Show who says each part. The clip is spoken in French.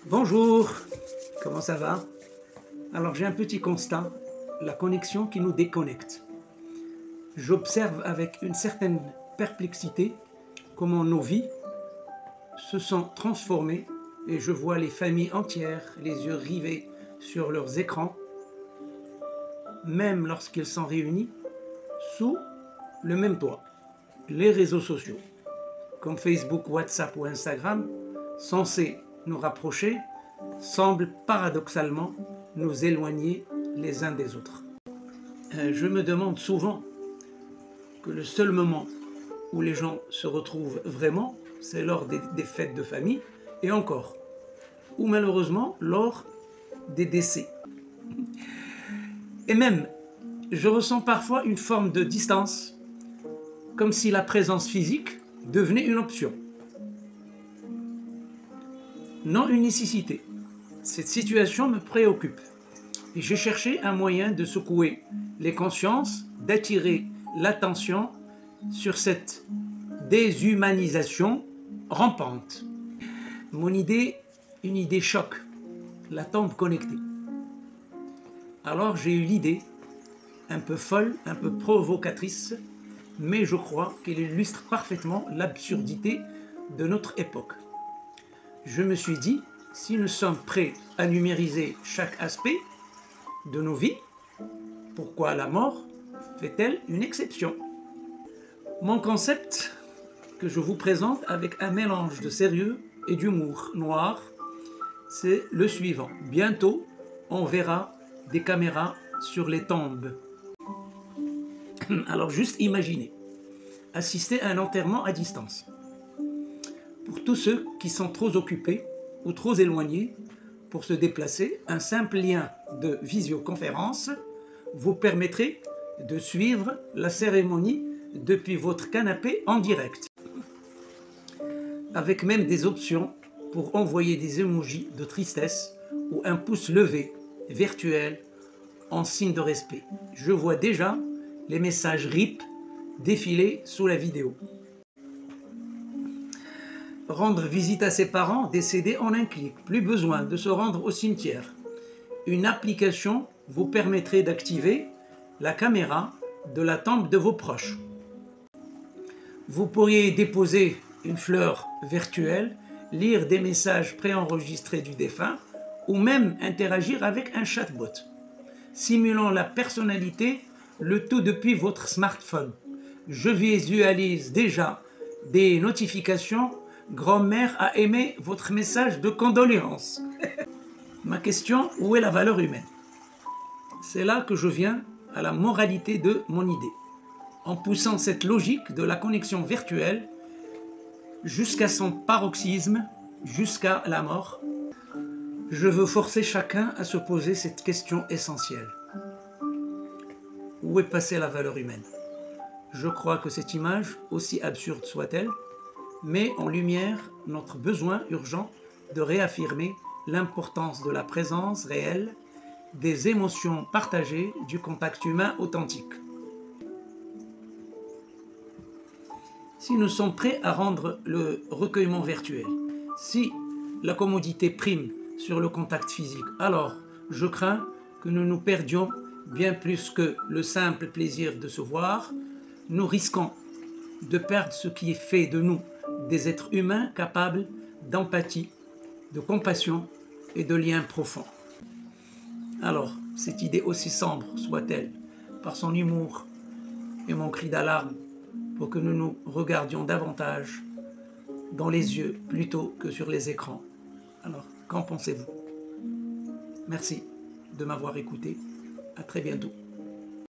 Speaker 1: Bonjour, comment ça va? Alors j'ai un petit constat, la connexion qui nous déconnecte. J'observe avec une certaine perplexité comment nos vies se sont transformées et je vois les familles entières, les yeux rivés sur leurs écrans, même lorsqu'ils sont réunis sous le même toit. Les réseaux sociaux, comme Facebook, WhatsApp ou Instagram, censés nous rapprocher, semblent paradoxalement nous éloigner les uns des autres. Je me demande souvent que le seul moment où les gens se retrouvent vraiment, c'est lors des fêtes de famille, et encore, ou malheureusement lors des décès. Et même, je ressens parfois une forme de distance, comme si la présence physique devenait une option, non une nécessité. Cette situation me préoccupe. Et j'ai cherché un moyen de secouer les consciences, d'attirer l'attention sur cette déshumanisation rampante. Mon idée, une idée choc, la tombe connectée. Alors j'ai eu l'idée, un peu folle, un peu provocatrice, mais je crois qu'elle illustre parfaitement l'absurdité de notre époque. Je me suis dit, si nous sommes prêts à numériser chaque aspect de nos vies, pourquoi la mort fait-elle une exception? Mon concept que je vous présente avec un mélange de sérieux et d'humour noir, c'est le suivant. Bientôt, on verra des caméras sur les tombes. Alors juste imaginez, assister à un enterrement à distance. Pour tous ceux qui sont trop occupés ou trop éloignés pour se déplacer, un simple lien de visioconférence vous permettrait de suivre la cérémonie depuis votre canapé en direct, avec même des options pour envoyer des emojis de tristesse ou un pouce levé virtuel en signe de respect. Je vois déjà les messages RIP défiler sous la vidéo. Rendre visite à ses parents décédés en un clic, plus besoin de se rendre au cimetière. Une application vous permettrait d'activer la caméra de la tombe de vos proches. Vous pourriez déposer une fleur virtuelle, lire des messages préenregistrés du défunt ou même interagir avec un chatbot, simulant la personnalité, le tout depuis votre smartphone. Je visualise déjà des notifications. Grand-mère a aimé votre message de condoléances. Ma question, où est la valeur humaine? C'est là que je viens à la moralité de mon idée. En poussant cette logique de la connexion virtuelle jusqu'à son paroxysme, jusqu'à la mort, je veux forcer chacun à se poser cette question essentielle. Où est passée la valeur humaine? Je crois que cette image, aussi absurde soit-elle, met en lumière notre besoin urgent de réaffirmer l'importance de la présence réelle, des émotions partagées, du contact humain authentique. Si nous sommes prêts à rendre le recueillement virtuel, si la commodité prime sur le contact physique, alors je crains que nous nous perdions bien plus que le simple plaisir de se voir. Nous risquons de perdre ce qui fait de nous des êtres humains capables d'empathie, de compassion et de liens profonds. Alors, cette idée aussi sombre soit-elle, par son humour et mon cri d'alarme, pour que nous nous regardions davantage dans les yeux plutôt que sur les écrans. Alors, qu'en pensez-vous? Merci de m'avoir écouté. À très bientôt.